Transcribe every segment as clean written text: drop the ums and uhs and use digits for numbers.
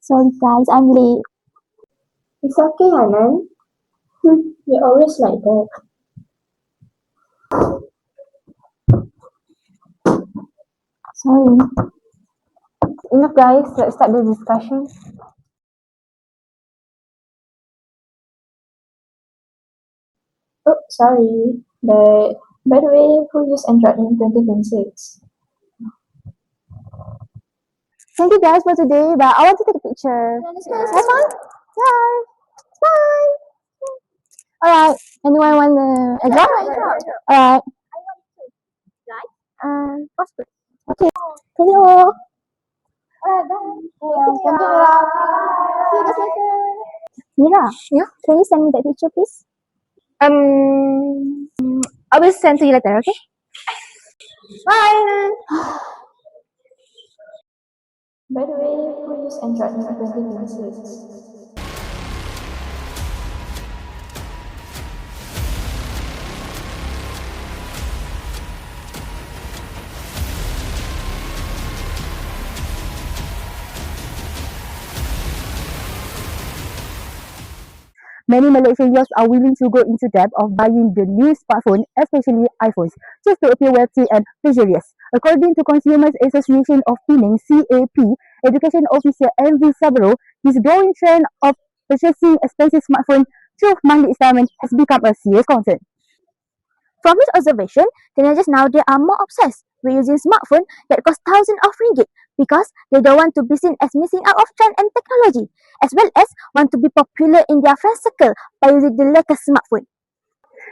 Sorry guys, I'm late. It's okay, Hanan. You're always like that. Sorry. Enough guys, let's start the discussion. Oh, sorry. But by the way, who used Android in 2026? Thank you guys for today, but I want to take a picture. Have fun? Yeah. Bye. Alright. Anyone want to exam? Alright. Passport. Okay. Hello. Alright, bye. Thank you, Mira. See you guys later. Mira, Yeah? can you send me that picture, please? I will send to you later, okay? Bye. By the way, who used Android in 2026? Many Malaysian youths are willing to go into debt of buying the new smartphone, especially iPhones, just to appear wealthy and luxurious. According to Consumers Association of Penang (CAP), Education Officer Envy Sabro, this growing trend of purchasing expensive smartphones through monthly installment has become a serious concern. From his observation, teenagers nowadays are more obsessed with using smartphones that cost thousands of ringgit because they don't want to be seen as missing out of trend and technology, as well as want to be popular in their friend circle by using the latest smartphone.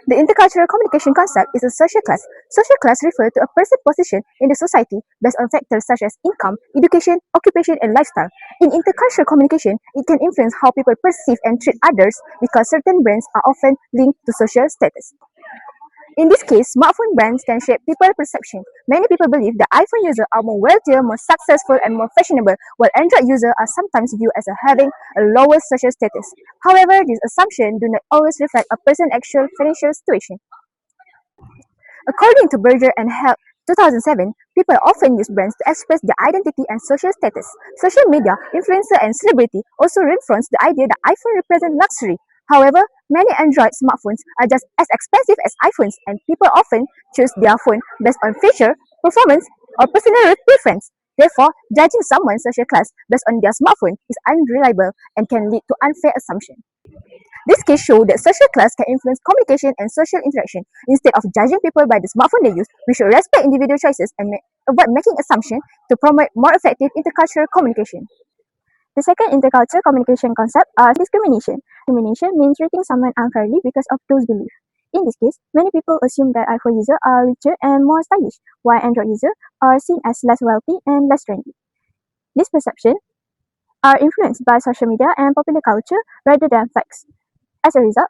The intercultural communication concept is a social class. Social class refers to a person's position in the society based on factors such as income, education, occupation, and lifestyle. In intercultural communication, it can influence how people perceive and treat others because certain brands are often linked to social status. In this case, smartphone brands can shape people's perception. Many people believe that iPhone users are more wealthier, more successful, and more fashionable, while Android users are sometimes viewed as having a lower social status. However, these assumptions do not always reflect a person's actual financial situation. According to Berger and Help 2007, people often use brands to express their identity and social status. Social media, influencer, and celebrity also reinforce the idea that iPhone represents luxury. However, many Android smartphones are just as expensive as iPhones, and people often choose their phone based on feature, performance, or personal preference. Therefore, judging someone's social class based on their smartphone is unreliable and can lead to unfair assumptions. This case shows that social class can influence communication and social interaction. Instead of judging people by the smartphone they use, we should respect individual choices and avoid making assumptions to promote more effective intercultural communication. The second intercultural communication concept are discrimination. Discrimination means treating someone unfairly because of those beliefs. In this case, many people assume that iPhone users are richer and more stylish, while Android users are seen as less wealthy and less trendy. These perceptions are influenced by social media and popular culture rather than facts. As a result,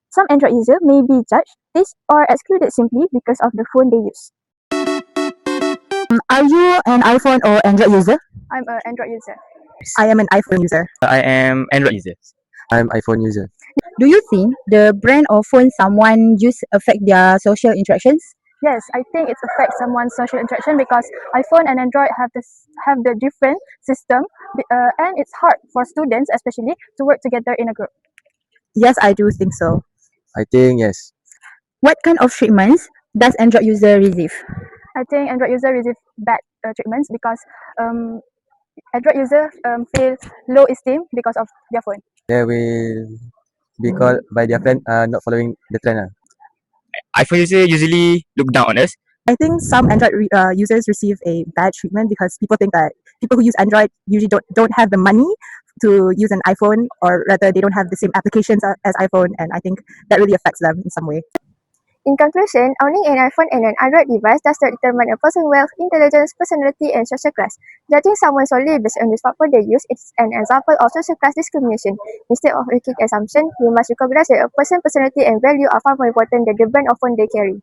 some Android users may be judged, teased, or excluded simply because of the phone they use. Are you an iPhone or Android user? I'm an Android user. I am an iPhone user. I am Android user. I'm iPhone user. Do you think the brand or phone someone use affect their social interactions? Yes, I think it affects someone's social interaction because iPhone and Android have the different system, and it's hard for students, especially, to work together in a group. Yes, I do think so. I think yes. What kind of treatments does Android user receive? I think Android user receive bad treatments because Android user feel low esteem because of their phone. They will be called by their friend not following the trend. iPhone user usually look down on us. I think some Android users receive a bad treatment because people think that people who use Android usually don't have the money to use an iPhone, or rather they don't have the same applications as iPhone, and I think that really affects them in some way. In conclusion, owning an iPhone and an Android device does not determine a person's wealth, intelligence, personality, and social class. Judging someone solely based on the smartphone they use is an example of social class discrimination. Instead of making assumptions, we must recognize that a person's personality and value are far more important than the brand of phone they carry.